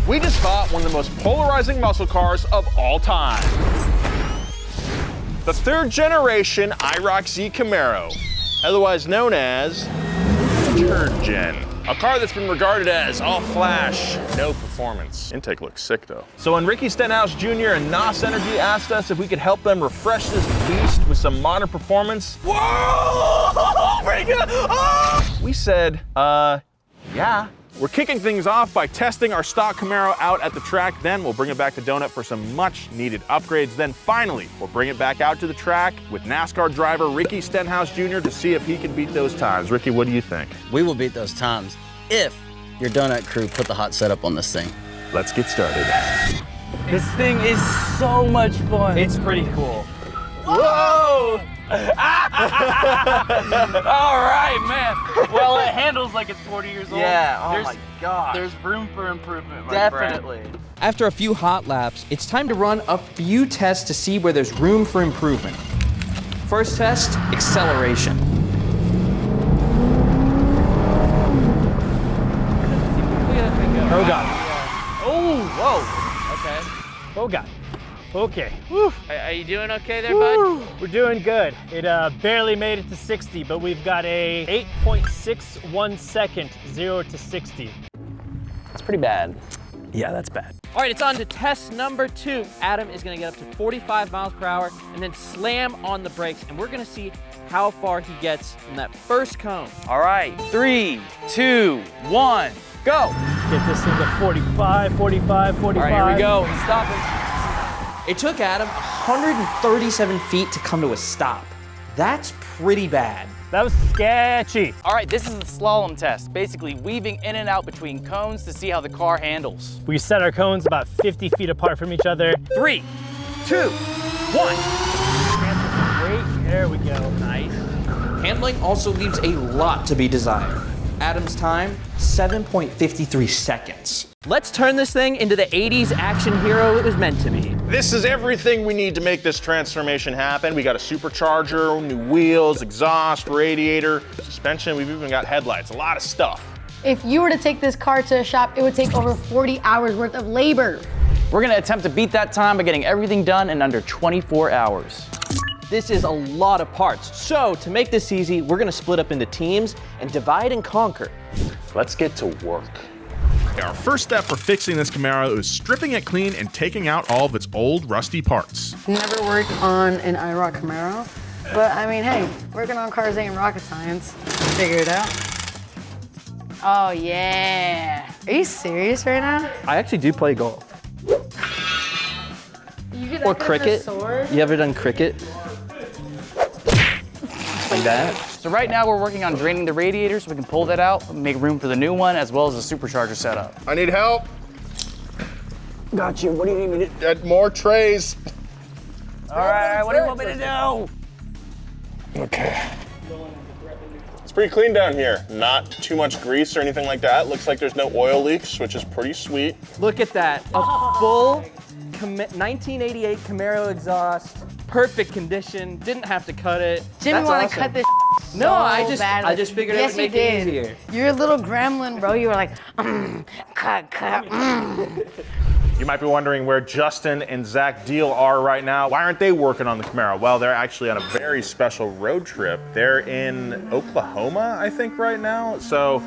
We just bought one of the most polarizing muscle cars of all time. The 3rd generation IROC Z Camaro, otherwise known as Turd Gen. A car that's been regarded as all flash, no performance. Intake looks sick though. So when Ricky Stenhouse Jr. and NOS Energy asked us if we could help them refresh this beast with some modern performance, whoa, pretty good. Oh! We said, yeah. We're kicking things off by testing our stock Camaro out at the track. Then we'll bring it back to Donut for some much needed upgrades. Then finally, we'll bring it back out to the track with NASCAR driver Ricky Stenhouse Jr. to see if he can beat those times. Ricky, what do you think? We will beat those times if your Donut crew put the hot setup on this thing. Let's get started. This thing is so much fun. It's pretty cool. Whoa! All right, man. Well, it handles like it's 40 years old. Yeah, oh my God. There's room for improvement, my Definitely. friend. After a few hot laps, it's time to run a few tests to see where there's room for improvement. First test, acceleration. Oh God. Oh, whoa. Okay. Oh God. Okay. Woo. Are you doing okay there, bud? We're doing good. It barely made it to 60, but we've got a 8.61 second 0 to 60. That's pretty bad. Yeah, that's bad. All right, it's on to test number 2. Adam is gonna get up to 45 miles per hour and then slam on the brakes, and we're gonna see how far he gets from that first cone. All right, 3, 2, 1, go. Get this thing to 45, 45, 45. All right, here we go. Stop it. It took Adam 137 feet to come to a stop. That's pretty bad. That was sketchy. All right, this is the slalom test. Basically weaving in and out between cones to see how the car handles. We set our cones about 50 feet apart from each other. 3, 2, 1. Great, there we go. Nice. Handling also leaves a lot to be desired. Adam's time, 7.53 seconds. Let's turn this thing into the 80s action hero it was meant to be. This is everything we need to make this transformation happen. We got a supercharger, new wheels, exhaust, radiator, suspension. We've even got headlights, a lot of stuff. If you were to take this car to a shop, it would take over 40 hours worth of labor. We're gonna attempt to beat that time by getting everything done in under 24 hours. This is a lot of parts. So to make this easy, we're gonna split up into teams and divide and conquer. Let's get to work. Our first step for fixing this Camaro is stripping it clean and taking out all of its old rusty parts. Never worked on an IROC Camaro, but I mean, hey, working on cars ain't rocket science. Figure it out. Oh yeah. Are you serious right now? I actually do play golf. Or cricket. You ever done cricket? Like that? So right now we're working on draining the radiator so we can pull that out, make room for the new one, as well as the supercharger setup. I need help. Got you. What do you need me to do? Add more trays. All right, what do you want me to do? Okay. It's pretty clean down here. Not too much grease or anything like that. Looks like there's no oil leaks, which is pretty sweet. Look at that. A full 1988 Camaro exhaust. Perfect condition. Didn't have to cut it. Jimmy That's wanna awesome. cut this No, so I badly. just figured it Yes, would make you it did. easier. You're a little gremlin, bro. You were like, cut. You might be wondering where Justin and Zach Deal are right now. Why aren't they working on the Camaro? Well, they're actually on a very special road trip. They're in Oklahoma, I think, right now. So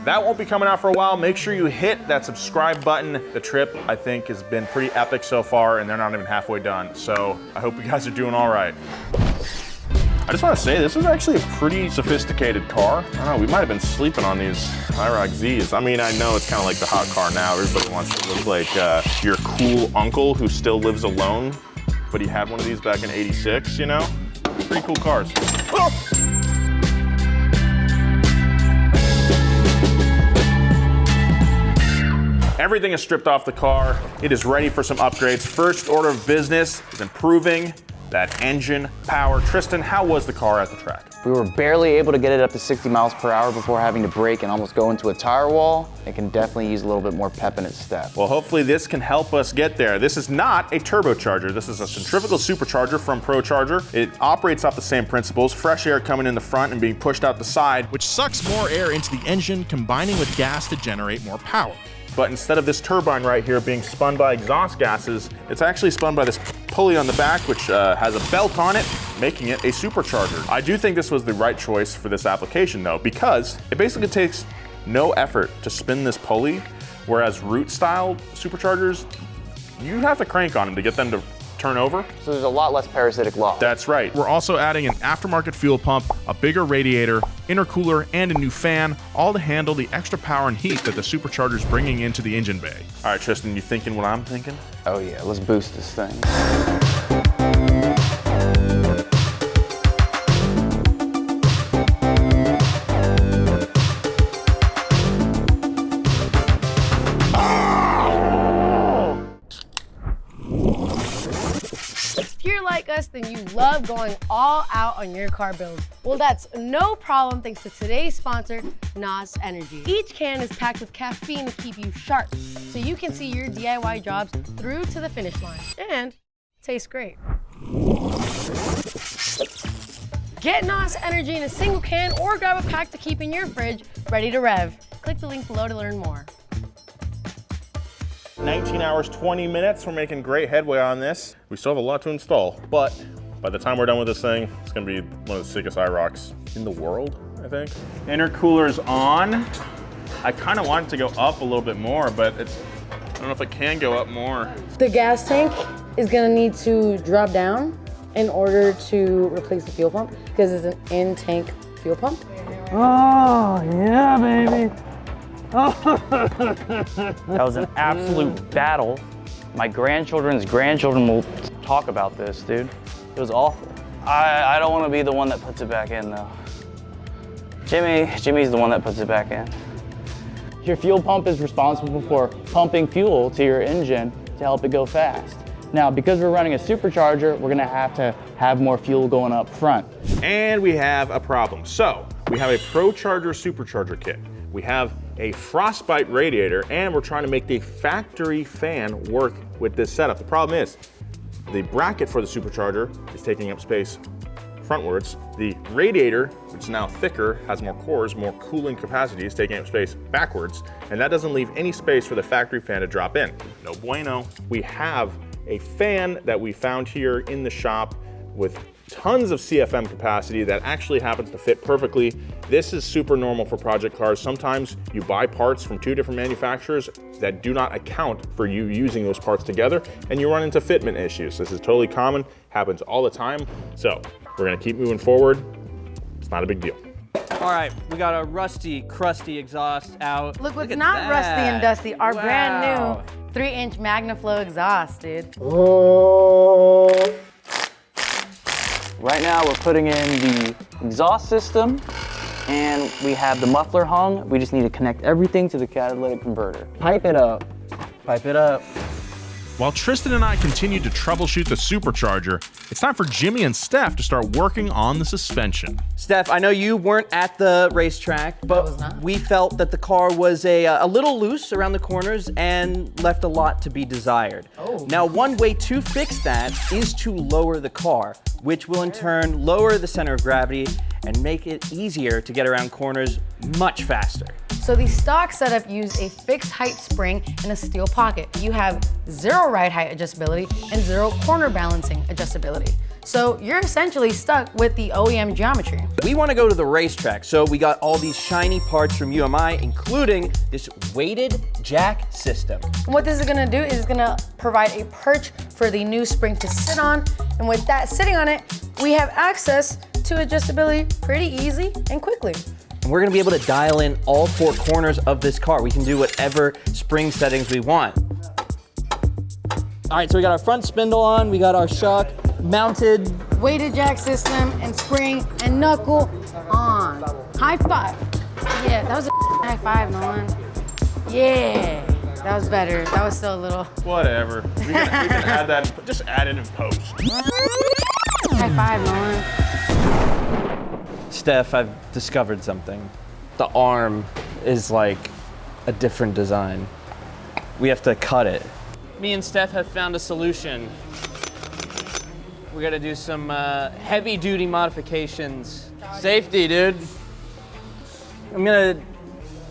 that won't be coming out for a while. Make sure you hit that subscribe button. The trip, I think, has been pretty epic so far, and they're not even halfway done. So I hope you guys are doing all right. I just want to say, this is actually a pretty sophisticated car. I don't know, we might have been sleeping on these IROC Zs. I mean, I know it's kind of like the hot car now. Everybody wants to look like your cool uncle who still lives alone, but he had one of these back in '86, you know? Pretty cool cars. Oh! Everything is stripped off the car. It is ready for some upgrades. First order of business is improving that engine power. Tristan, how was the car at the track? We were barely able to get it up to 60 miles per hour before having to brake and almost go into a tire wall. It can definitely use a little bit more pep in its step. Well, hopefully this can help us get there. This is not a turbocharger. This is a centrifugal supercharger from ProCharger. It operates off the same principles, fresh air coming in the front and being pushed out the side, which sucks more air into the engine, combining with gas to generate more power. but instead of this turbine right here being spun by exhaust gases, it's actually spun by this pulley on the back, which has a belt on it, making it a supercharger. I do think this was the right choice for this application though, because it basically takes no effort to spin this pulley, whereas root style superchargers, you have to crank on them to get them to turn over. So there's a lot less parasitic loss. That's right. We're also adding an aftermarket fuel pump, a bigger radiator, intercooler, and a new fan, all to handle the extra power and heat that the supercharger is bringing into the engine bay. All right, Tristan, you thinking what I'm thinking? Oh yeah, let's boost this thing. If you're like us, then you love going all out on your car builds. Well, that's no problem thanks to today's sponsor, NOS Energy. Each can is packed with caffeine to keep you sharp, so you can see your DIY jobs through to the finish line. And tastes great. Get NOS Energy in a single can or grab a pack to keep in your fridge, ready to rev. Click the link below to learn more. 19 hours, 20 minutes. We're making great headway on this. We still have a lot to install, but by the time we're done with this thing, it's gonna be one of the sickest IROCs in the world, I think. Intercooler's on. I kind of want it to go up a little bit more, but I don't know if it can go up more. The gas tank is gonna need to drop down in order to replace the fuel pump because it's an in-tank fuel pump. Oh, yeah, baby. That was an absolute battle. My grandchildren's grandchildren will talk about this, dude. It was awful. I don't want to be the one that puts it back in, though. Jimmy's the one that puts it back in. Your fuel pump is responsible for pumping fuel to your engine to help it go fast. Now, because we're running a supercharger, we're gonna have to have more fuel going up front. And we have a problem. So we have a ProCharger supercharger kit. We have a frostbite radiator, and we're trying to make the factory fan work with this setup. The problem is the bracket for the supercharger is taking up space frontwards. The radiator, which is now thicker, has more cores, more cooling capacity, is taking up space backwards, and that doesn't leave any space for the factory fan to drop in. No bueno. We have a fan that we found here in the shop with tons of CFM capacity that actually happens to fit perfectly. This is super normal for project cars. Sometimes you buy parts from two different manufacturers that do not account for you using those parts together, and you run into fitment issues. This is totally common, happens all the time. So we're gonna keep moving forward. It's not a big deal. All right, we got a rusty, crusty exhaust out. Look what's at not that. rusty and dusty, our brand Wow. new 3-inch MagnaFlow exhaust, dude. Right now, we're putting in the exhaust system, and we have the muffler hung. We just need to connect everything to the catalytic converter. Pipe it up. Pipe it up. While Tristan and I continue to troubleshoot the supercharger, it's time for Jimmy and Steph to start working on the suspension. Steph, I know you weren't at the racetrack, but was not. we felt that the car was a little loose around the corners and left a lot to be desired. Oh. Now, one way to fix that is to lower the car, which will in turn lower the center of gravity and make it easier to get around corners much faster. So the stock setup used a fixed height spring and a steel pocket. You have 0 ride height adjustability and 0 corner balancing adjustability. So you're essentially stuck with the OEM geometry. We want to go to the racetrack, so we got all these shiny parts from UMI, including this weighted jack system. And what this is gonna do is it's gonna provide a perch for the new spring to sit on. And with that sitting on it, we have access to adjustability pretty easy and quickly. And we're gonna be able to dial in all 4 corners of this car. We can do whatever spring settings we want. All right, so we got our front spindle on, we got our shock mounted. Weighted jack system and spring and knuckle on. High five. Yeah, that was a high five, Nolan. Yeah, that was better. That was still a little. Whatever. We can add that, just add it in post. High five, Nolan. Steph, I've discovered something. The arm is like a different design. We have to cut it. Me and Steph have found a solution. We gotta do some heavy duty modifications. Safety, dude. I'm gonna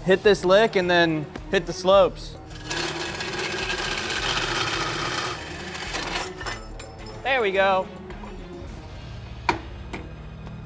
hit this lick and then hit the slopes. There we go.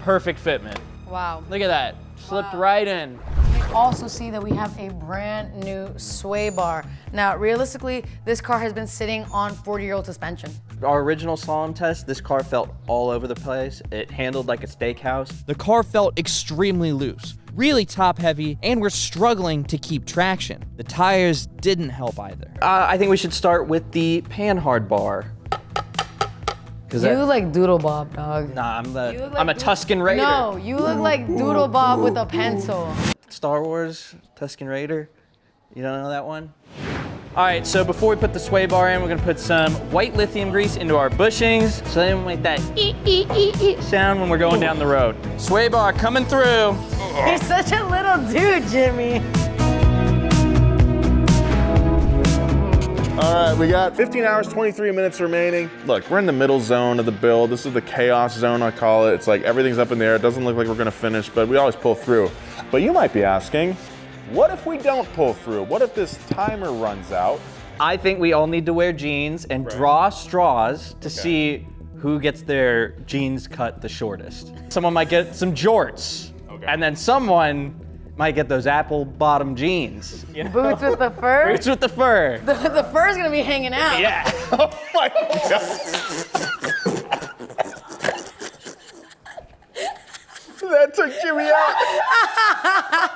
Perfect fitment. Wow. Look at that. Slipped right in. You also see that we have a brand new sway bar. Now, realistically, this car has been sitting on 40-year-old suspension. Our original slalom test, this car felt all over the place. It handled like a steakhouse. The car felt extremely loose, really top heavy, and we're struggling to keep traction. The tires didn't help either. I think we should start with the Panhard bar. You look like Doodle Bob, dog. Nah, You look I'm a like Tuscan Raider. No, you look like Doodle Bob with a pencil. Star Wars, Tuscan Raider. You don't know that one? All right, so before we put the sway bar in, we're gonna put some white lithium grease into our bushings, so then we make that ee sound when we're going down the road. Sway bar coming through. You're such a little dude, Jimmy. All right, we got 15 hours, 23 minutes remaining. Look, we're in the middle zone of the build. This is the chaos zone, I call it. It's like everything's up in the air. It doesn't look like we're gonna finish, but we always pull through. But you might be asking, what if we don't pull through? What if this timer runs out? I think we all need to wear jeans and draw straws to see who gets their jeans cut the shortest. Someone might get some jorts, and then someone might get those apple bottom jeans. You know? Boots with the fur? Boots with the fur. The fur's gonna be hanging out. Yeah. Oh my God. That took Jimmy out.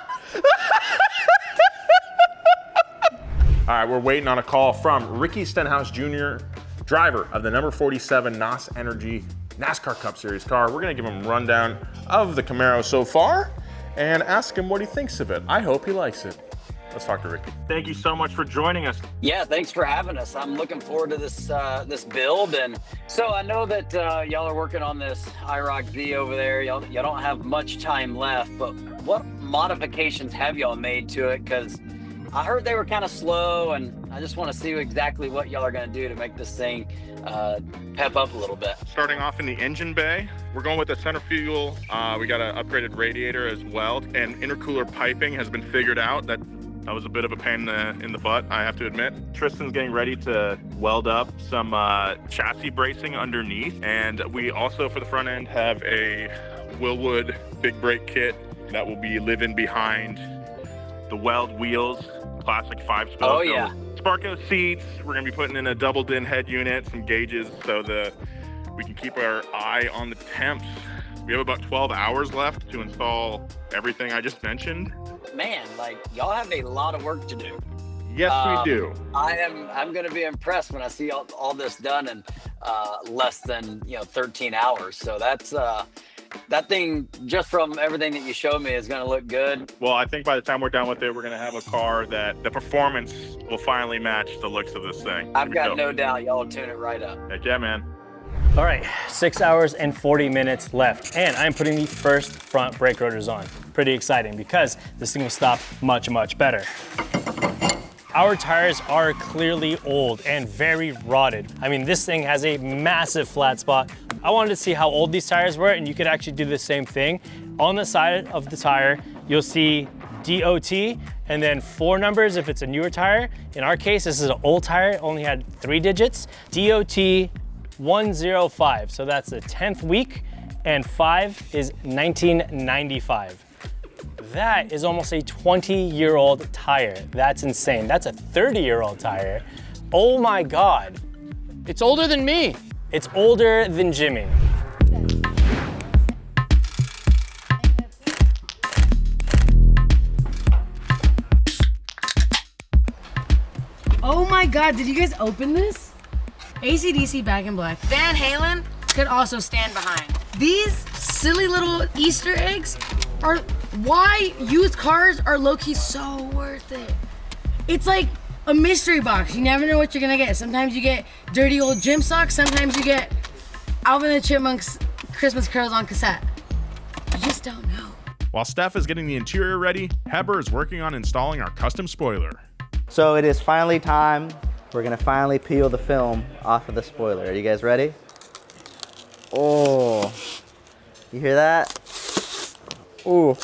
All right, we're waiting on a call from Ricky Stenhouse Jr., driver of the number 47 NOS Energy NASCAR Cup Series car. We're gonna give him a rundown of the Camaro so far and ask him what he thinks of it. I hope he likes it. Let's talk to Ricky. Thank you so much for joining us. Yeah, thanks for having us. I'm looking forward to this this build. And so I know that y'all are working on this IROC V over there. Y'all don't have much time left, but what modifications have y'all made to it? Because I heard they were kind of slow, and I just want to see exactly what y'all are going to do to make this thing pep up a little bit. Starting off in the engine bay, we're going with the centrifugal. We got an upgraded radiator as well, and intercooler piping has been figured out. That was a bit of a pain in the butt, I have to admit. Tristan's getting ready to weld up some chassis bracing underneath, and we also, for the front end, have a Willwood big brake kit that will be living behind the weld wheels, classic 5-spoke. Oh yeah. Sparko seats. We're gonna be putting in a double din head unit, some gauges, so we can keep our eye on the temps. We have about 12 hours left to install everything I just mentioned. Man, like y'all have a lot of work to do. Yes, we do. I'm going to be impressed when I see all this done in less than 13 hours. So that's that thing, just from everything that you showed me, is going to look good. Well, I think by the time we're done with it, we're going to have a car that the performance will finally match the looks of this thing. I've got no doubt y'all will tune it right up. Heck yeah, man. All right, 6 hours and 40 minutes left, and I'm putting the first front brake rotors on. Pretty exciting because this thing will stop much, much better. Our tires are clearly old and very rotted. I mean, this thing has a massive flat spot. I wanted to see how old these tires were, and you could actually do the same thing. On the side of the tire, you'll see DOT, and then 4 numbers if it's a newer tire. In our case, this is an old tire, it only had 3 digits. DOT 105, so that's the 10th week, and 5 is 1995. That is almost a 20-year-old tire. That's insane. That's a 30-year-old tire. Oh my God. It's older than me. It's older than Jimmy. Oh my God, did you guys open this? AC/DC Back in Black. Van Halen could also stand behind. These silly little Easter eggs are why used cars are low-key so worth it. It's like a mystery box. You never know what you're gonna get. Sometimes you get dirty old gym socks. Sometimes you get Alvin and the Chipmunks Christmas carols on cassette. You just don't know. While Steph is getting the interior ready, Heber is working on installing our custom spoiler. So it is finally time. We're gonna finally peel the film off of the spoiler. Are you guys ready? Oh, you hear that? Ooh.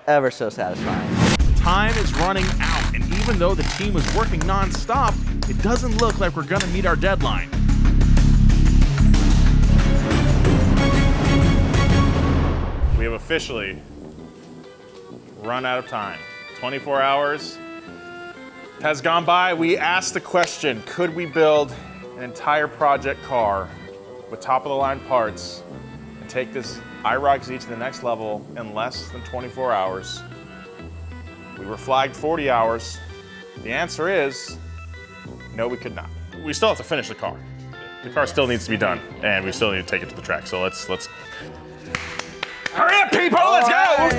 ever so satisfying. Time is running out, and even though the team was working non-stop, it doesn't look like we're gonna meet our deadline. We have officially run out of time. 24 hours has gone by. We asked the question, could we build an entire project car with top-of-the-line parts and take this IROC Z to the next level in less than 24 hours? We were flagged 40 hours. The answer is, no, we could not. We still have to finish the car. The car still needs to be done, and we still need to take it to the track. So let's hurry up, people, let's go!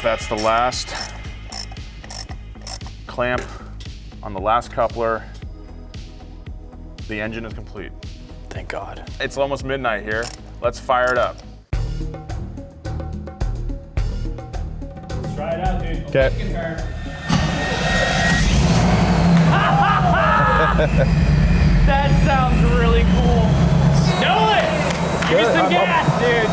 That's the last clamp on the last coupler. The engine is complete. Thank God. It's almost midnight here. Let's fire it up. Let's try it out, dude. Okay. That sounds really cool. Do it! Give me some gas, dude.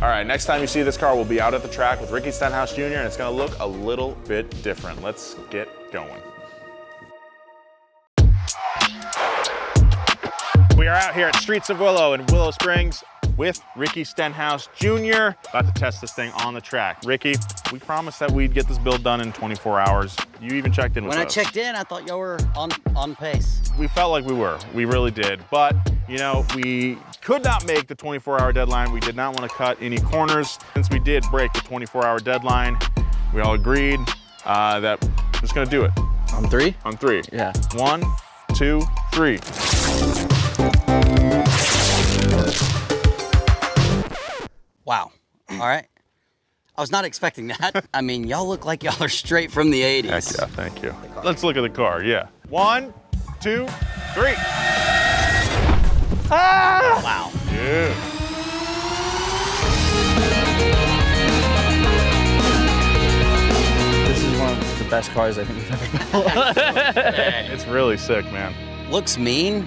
All right, next time you see this car, we'll be out at the track with Ricky Stenhouse Jr., and it's gonna look a little bit different. Let's get going. We are out here at Streets of Willow in Willow Springs with Ricky Stenhouse Jr. About to test this thing on the track. Ricky, we promised that we'd get this build done in 24 hours. You even checked in with us. When I checked in, I thought y'all were on pace. We felt like we were. We really did. But, you know, we could not make the 24-hour deadline. We did not want to cut any corners. Since we did break the 24-hour deadline, we all agreed that we're just going to do it. On three? On three. Yeah. 1, 2, 3. Wow. All right. I was not expecting that. I mean, y'all look like y'all are straight from the 80s. Heck yeah, thank you. Let's look at the car, yeah. 1, 2, 3. Ah! Wow. Yeah. This is one of the best cars I think we've ever built. It's really sick, man. Looks mean,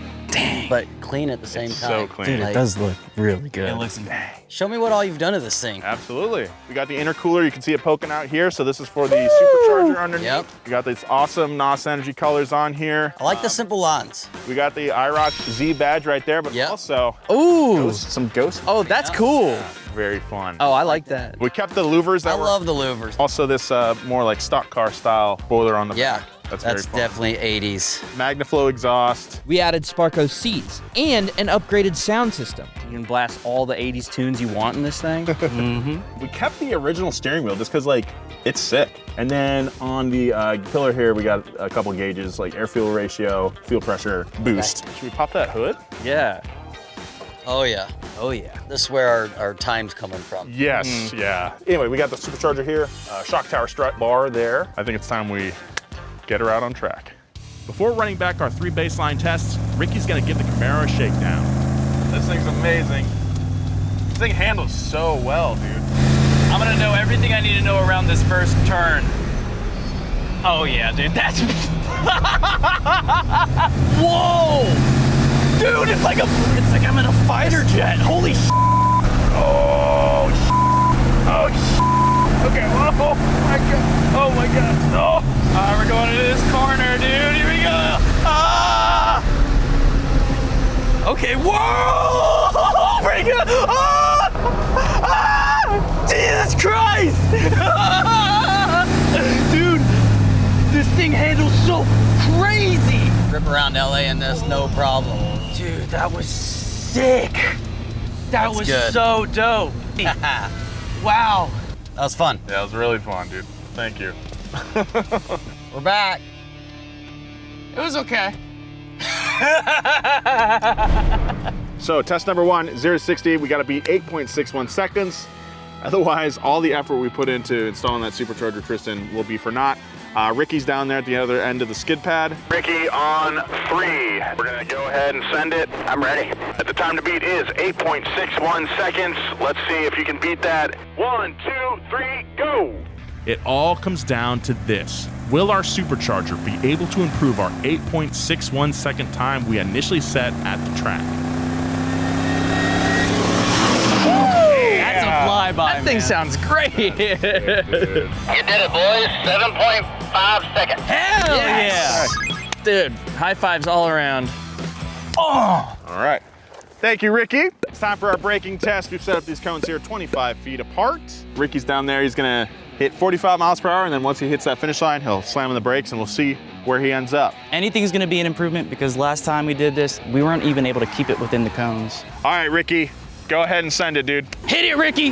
but clean at the same It's time. so clean. Dude, it does look really good. It looks amazing. Show me what all you've done to this thing. Absolutely. We got the intercooler. You can see it poking out here. So this is for the supercharger underneath. Yep. We got these awesome NOS Energy colors on here. I like the simple lines. We got the IROC Z badge right there, but Yep. also Ooh. some ghost. Oh, that's cool. Very fun. Oh, I like that. We kept the louvers I that were love the louvers. also this more like stock car style spoiler on the Yeah, back. That's very fun. definitely 80s. MagnaFlow exhaust. We added Sparco seats and an upgraded sound system. You can blast all the 80s tunes you want in this thing. We kept the original steering wheel just because like it's sick. And then on the pillar here, we got a couple gauges like air fuel ratio, fuel pressure, boost. Should we pop that hood? Yeah. Oh, yeah. Oh, yeah. This is where our time's coming from. Yes, yeah. Anyway, we got the supercharger here, shock tower strut bar there. I think it's time we get her out on track. Before running back our 3 baseline tests, Ricky's gonna give the Camaro a shakedown. This thing's amazing. This thing handles so well, dude. I'm gonna know everything I need to know around this first turn. Oh yeah, dude, that's... Whoa! Dude, it's like I'm in a fighter jet. Holy sh**. Oh, sh**. Oh, sh**. Okay, oh my God. Oh my God. Oh. All right, we're going into this corner, dude. Here we go. Ah! Okay, whoa! Pretty good. Ah! Ah! Jesus Christ! Dude, this thing handles so crazy. Rip around LA in this, no problem. Dude, that was sick. That was good. so dope. Wow. That was fun. Yeah, it was really fun, dude. Thank you. We're back. It was okay. So test number 1, 0 to 60, we gotta beat 8.61 seconds. Otherwise, all the effort we put into installing that supercharger, Tristan, will be for naught. Ricky's down there at the other end of the skid pad. Ricky on 3. We're gonna go ahead and send it. I'm ready. The time to beat is 8.61 seconds. Let's see if you can beat that. 1, 2, 3, go! It all comes down to this. Will our supercharger be able to improve our 8.61 second time we initially set at the track? That's a flyby, That thing sounds great. You did it, boys. 7.5 seconds. Hell yeah! Dude, high fives all around. All right. Thank you, Ricky. It's time for our braking test. We've set up these cones here 25 feet apart. Ricky's down there. He's gonna hit 45 miles per hour, and then once he hits that finish line, he'll slam on the brakes, and we'll see where he ends up. Anything's gonna be an improvement because last time we did this, we weren't even able to keep it within the cones. All right, Ricky, go ahead and send it, dude. Hit it, Ricky.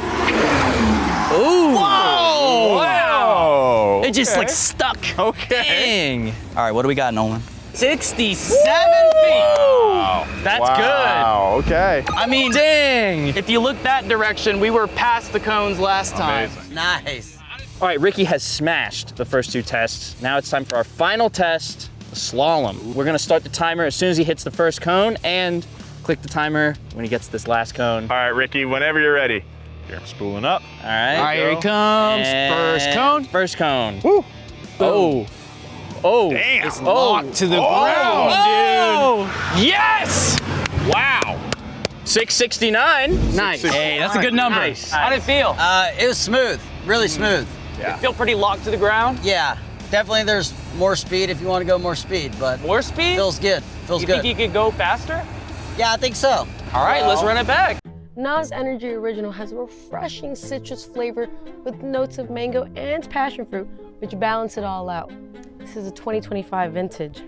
Ooh! Whoa! Wow! It just like stuck. Okay. Dang. All right, what do we got, Nolan? 67 feet. Wow. That's Wow, okay. I mean, Dang. if you look that direction, we were past the cones last time. Amazing. Nice. All right, Ricky has smashed the first 2 tests. Now it's time for our final test, the slalom. We're gonna start the timer as soon as he hits the first cone and click the timer when he gets this last cone. All right, Ricky, whenever you're ready. You're spooling up. All right. All right, here he comes. First cone. First cone. Woo. Oh. Oh. Damn. It's Locked to the ground, Oh. Yes. Wow. 669. Nice. Hey, that's a good number. Nice. How'd it feel? It was smooth, really smooth. Feel pretty locked to the ground? Yeah, definitely there's more speed if you want to go more speed, but More speed? feels good, feels You good. think you could go faster? Yeah, I think so. All right, let's run it back. NOS Energy Original has a refreshing citrus flavor with notes of mango and passion fruit, which balance it all out. This is a 2025 vintage.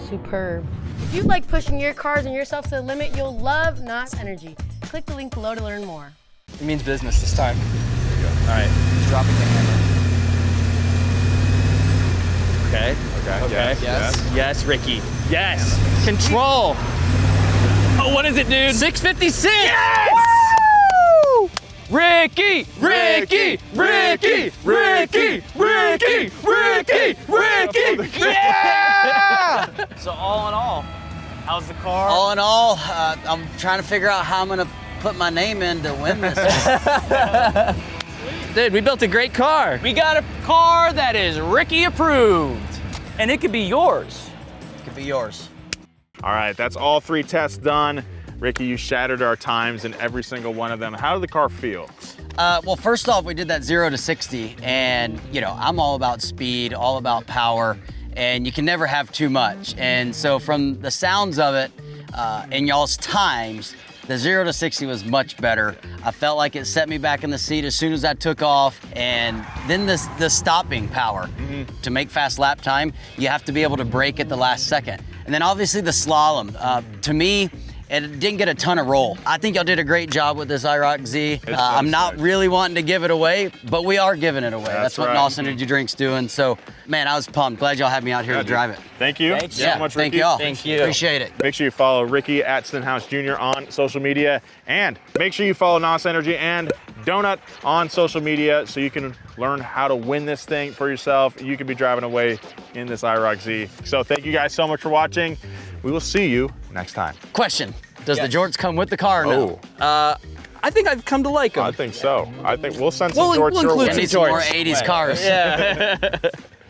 Superb. If you like pushing your cars and yourself to the limit, you'll love NOS Energy. Click the link below to learn more. It means business this time. All right. He's dropping the hammer. Okay. Okay. Yes. Yes, Ricky. Yes. Control. Oh, what is it, dude? 656. Yes! Woo! Ricky! Ricky! Ricky! Ricky! Ricky! Ricky! Ricky! Yeah! So all in all, how's the car? All in all, I'm trying to figure out how I'm gonna put my name in to win this. Dude, we built a great car. We got a car that is Ricky approved. And it could be yours. Could be yours. All right, that's all 3 tests done. Ricky, you shattered our times in every single one of them. How did the car feel? Well, first off, we did that 0 to 60, and I'm all about speed, all about power, and you can never have too much. And so from the sounds of it, in y'all's times, the 0 to 60 was much better. I felt like it set me back in the seat as soon as I took off, and then the stopping power. To make fast lap time, you have to be able to brake at the last second. And then obviously the slalom, to me, it didn't get a ton of roll. I think y'all did a great job with this IROC Z. I'm not really wanting to give it away, but we are giving it away. That's what right. NOS Energy Drink's doing. So, man, I was pumped. Glad y'all had me out here to drive it. Thank you. Thanks. so much, Thank Ricky. y'all. Thank you. Appreciate it. Make sure you follow Ricky at Stenhouse Jr. on social media, and make sure you follow NOS Energy and Donut on social media so you can learn how to win this thing for yourself. You can be driving away in this IROC Z. So thank you guys so much for watching. We will see you next time. Question, does the jorts come with the car or no? Oh, I think I've come to like them. I think so. I think we'll send some We'll jorts your include way. I need some more 80s cars. Yeah.